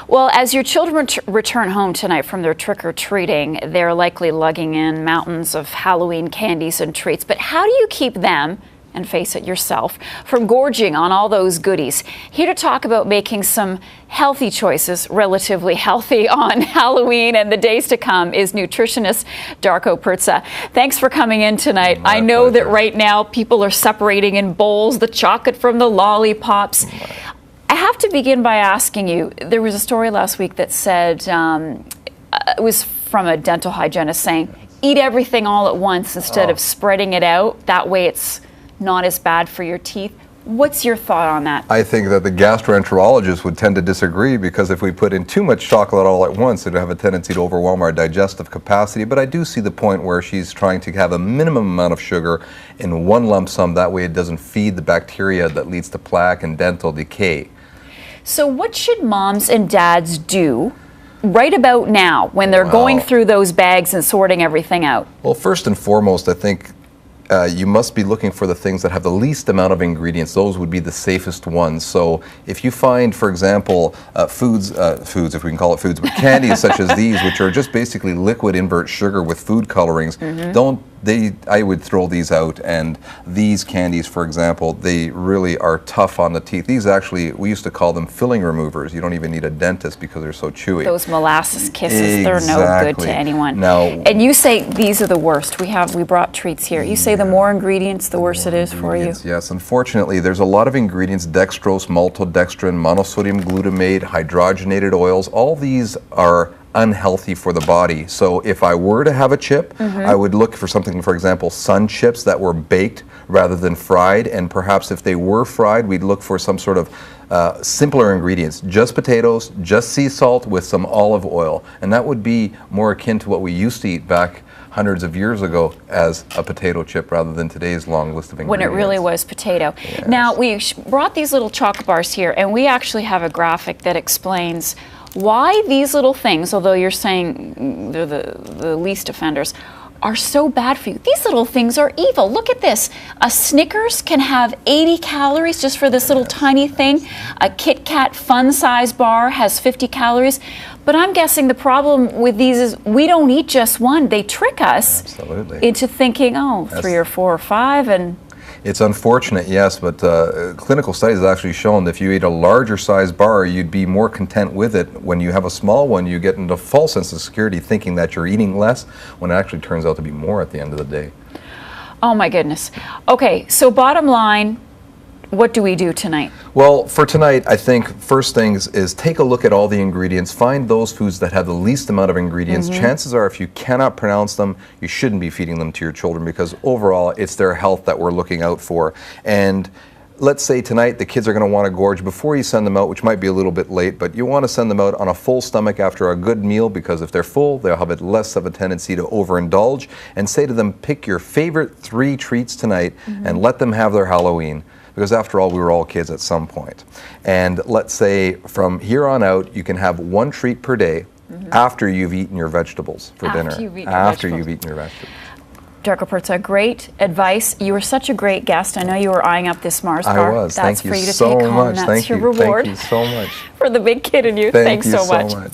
Well, as your children return home tonight from their trick-or-treating, they're likely lugging in mountains of Halloween candies and treats. But how do you keep them, and face it yourself, from gorging on all those goodies? Here to talk about making some healthy choices, relatively healthy, on Halloween and the days to come is nutritionist Darko Prce. Thanks for coming in tonight. I know that right now people are separating in bowls the chocolate from the lollipops. I have to begin by asking you, there was a story last week that said, it was from a dental hygienist saying, eat everything all at once instead of spreading it out. That way it's not as bad for your teeth. What's your thought on that? I think that the gastroenterologists would tend to disagree, because if we put in too much chocolate all at once, it would have a tendency to overwhelm our digestive capacity. But I do see the point where she's trying to have a minimum amount of sugar in one lump sum. That way it doesn't feed the bacteria that leads to plaque and dental decay. So what should moms and dads do right about now when they're going through those bags and sorting everything out? Well, first and foremost, I think you must be looking for the things that have the least amount of ingredients. Those would be the safest ones. So if you find, for example, foods, if we can call it foods, but candies such as these, which are just basically liquid invert sugar with food colorings, I would throw these out. And these candies, for example, they really are tough on the teeth. These actually, we used to call them filling removers. You don't even need a dentist because they're so chewy. Those molasses kisses, they're no good to anyone. Now, and you say these are the worst. We brought treats here. You say the more ingredients, the worse it is for you. Yes, unfortunately, there's a lot of ingredients: dextrose, maltodextrin, monosodium glutamate, hydrogenated oils. All these are unhealthy for the body. So if I were to have a chip, I would look for something, for example, sun chips that were baked rather than fried. And perhaps if they were fried, we'd look for some sort of simpler ingredients: just potatoes, just sea salt with some olive oil. And that would be more akin to what we used to eat back hundreds of years ago as a potato chip, rather than today's long list of ingredients. When it really was potato. Yes. Now, we brought these little chocolate bars here, and we actually have a graphic that explains why these little things, although you're saying they're the least offenders, are so bad for you. These little things are evil. Look at this. A Snickers can have 80 calories just for this little tiny thing. A Kit Kat fun size bar has 50 calories. But I'm guessing the problem with these is we don't eat just one. They trick us into thinking, oh, 3 or 4 or 5, and it's unfortunate, yes, but clinical studies have actually shown that if you eat a larger size bar, you'd be more content with it. When you have a small one, you get into a false sense of security thinking that you're eating less, when it actually turns out to be more at the end of the day. Oh my goodness. Okay, so bottom line, what do we do tonight? Well, for tonight, I think first things is take a look at all the ingredients. Find those foods that have the least amount of ingredients. Chances are, if you cannot pronounce them, you shouldn't be feeding them to your children, because overall, it's their health that we're looking out for. And let's say tonight the kids are going to want to gorge before you send them out, which might be a little bit late, but you want to send them out on a full stomach after a good meal, because if they're full, they'll have less of a tendency to overindulge. And say to them, pick your favorite 3 treats tonight and let them have their Halloween. Because after all, we were all kids at some point. And let's say from here on out, you can have 1 treat per day after you've eaten your vegetables for dinner. After you've eaten your vegetables. Darko Prce, great advice. You were such a great guest. I know you were eyeing up this Mars bar. I was. That's Thank you for you to so take home. much. That's Thank your you. reward. Thank you so much. For the big kid in you. Thank Thanks you so so much. much.